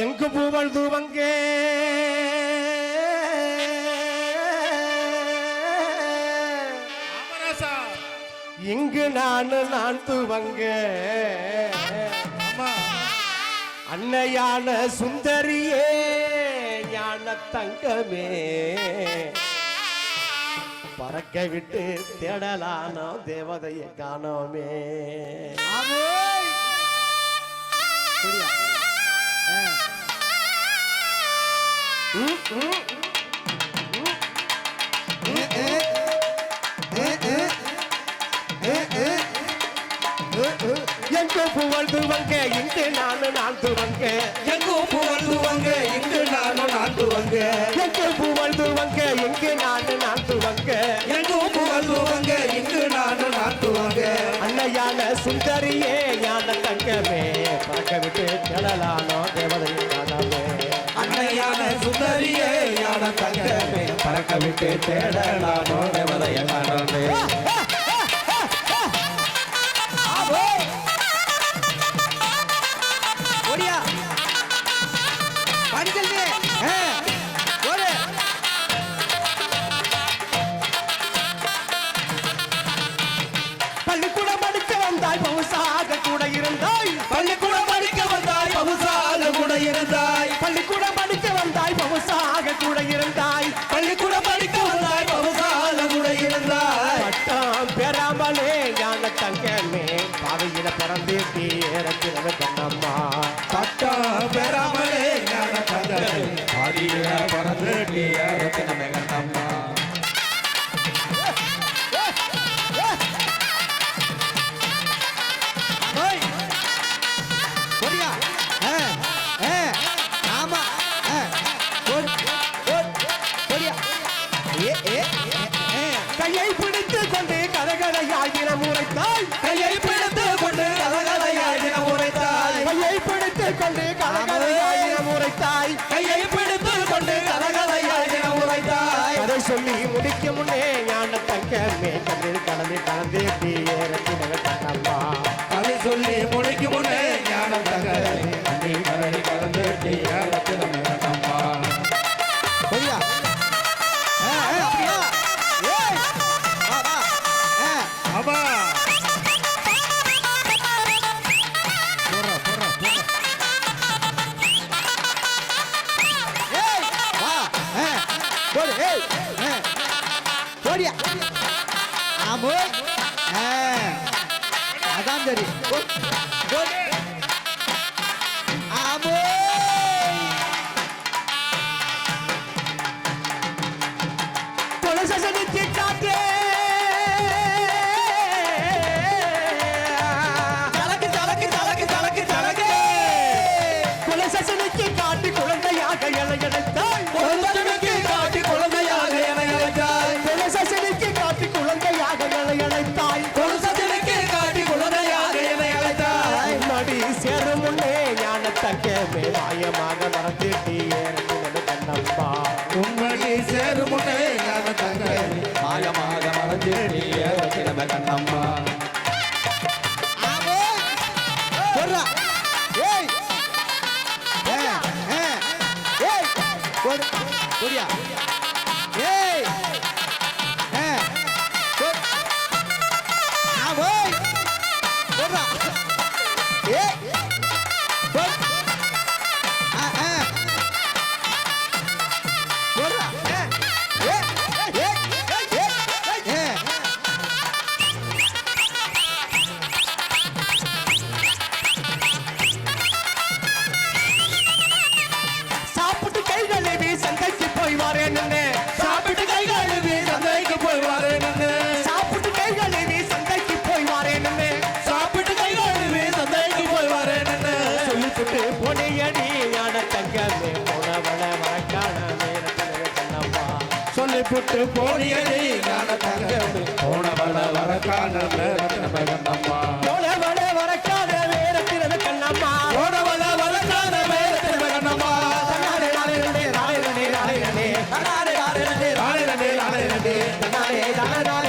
எங்கு பூவல் தூவங்கே இங்கு நான் துவங்க அன்னையான சுந்தரியே ஞான தங்கமே பறக்க விட்டு தேடலானோ தேவதையை காணோமே. எங்கு புகழ் துவங்க இங்கு நான் துவங்க எங்கு புகழ் துவங்க இங்கு நான் துவங்க எங்கு புகழ் துவங்க இங்கு நான் துவங்க எங்கு புகழ் துவங்க இங்கு நான் துவங்க அன்னையான சுந்தரியே ஞான தங்கமே பறக்க விட்டு தேடலானோ தேவதை காணாமே. அன்னையான சுந்தரியே ஞான தங்கமே பறக்க விட்டு தேடலானோ தேவதைய காணாமே. பள்ளிக்கூடம் படிக்க வந்தாய் பவுசாக கூட இருந்தாய் பள்ளிக்கூடம் படிக்க வந்தாய் பவுசாக கூட இருந்தாய் பள்ளிக்கூடம் படிக்க வந்தாய் பவுசாக கூட இருந்தாய் பள்ளிக்கூடம் படிக்க வந்தாய் பவுசாக கூட இருந்தாய் பட்டம் பெறாமலே ஞான தங்கமே பாவையில பிறந்து தீரத்தினது கண்ணம்மா பட்டம் பெறாமலே ஞான தங்கமே பாதியில பிறந்து தீரத்தினது கண்ணம்மா. கையை பிடித்து கொண்டு கதகதையாய் தினம் உரைத்தாய் கையை பிடித்து கொண்டு கதகதையாய் தினம் உரைத்தாய் கையை பிடித்து கொண்டு கதகதையாய் தினம் உரைத்தாய் கையை பிடித்து கொண்டு கதகதையாய் தினம் உரைத்தாய். அதை சொல்லி முடிக்க முன்னே ஞான தங்கமே கண்ணில் கலந்து தீரத்தினது கண்ணம்மா அதை சொல்லி முடிக்கும் முன்னே ஞான தங்கமே கண்ணில் கலந்து தீரத்தினது கண்ணம்மா. அதான் சரி ஆமோ கொலசனிக்கு காட்டே தலக்கு தலக்கு தலக்கு தலக்கு தலக்கு குலசனிக்கு காட்டி குழந்தையாக இளையடைத்தாய் குழந்தைக்கு காட்டி குழந்தையாக என அழைத்தாய் குலசனிக்கு காட்டி குழந்தையாக இளையடைத்தாய் குழந்தைக்கு காட்டி குழந்தையாக என அழைத்தாய் மடி சேரும் முன்னே ஞான தங்கமே மாயமாக மறந்துட்டியே கண்ணப்பா உண்மணி சேரும் முன்னே ஞான தங்கமே மாயமாக மறந்துட்டியே நம்ம கண்ணம்மா ஆமோ போடுறா ஏய் ஏய் போடியா ஏய் ஆமோ போடுறா ஏய் போடு போடுறா சாப்பிட்டு கை கழுவி சந்தைக்கு போய் வரேன்னு சாப்பிட்டு கை கழுவி சந்தைக்கு போய் வரேன்னு சாப்பிட்டு கை கழுவி சந்தைக்கு போய் வரேன்னு சாப்பிட்டு கை கழுவி சந்தைக்கு போய் வரேன்னு சொல்லிட்டு போனியடி ஞான தங்கமே போனவள மறக்கான நேரத்திலே கண்ணப்பா சொல்லிப்புட்டு போனியடி ஞான தங்கமே போனவள வரக்கான நம்ம கண்ணம்மா போனவள மறக்கான நேரத்திலே கண்ணம்மா போனவள வரக்கான நம்ம கண்ணம்மா நாளே நாளே நாளே நாளே நாளே நாளே நானே நானே நாளே நாளே நாளே நாளே நாளே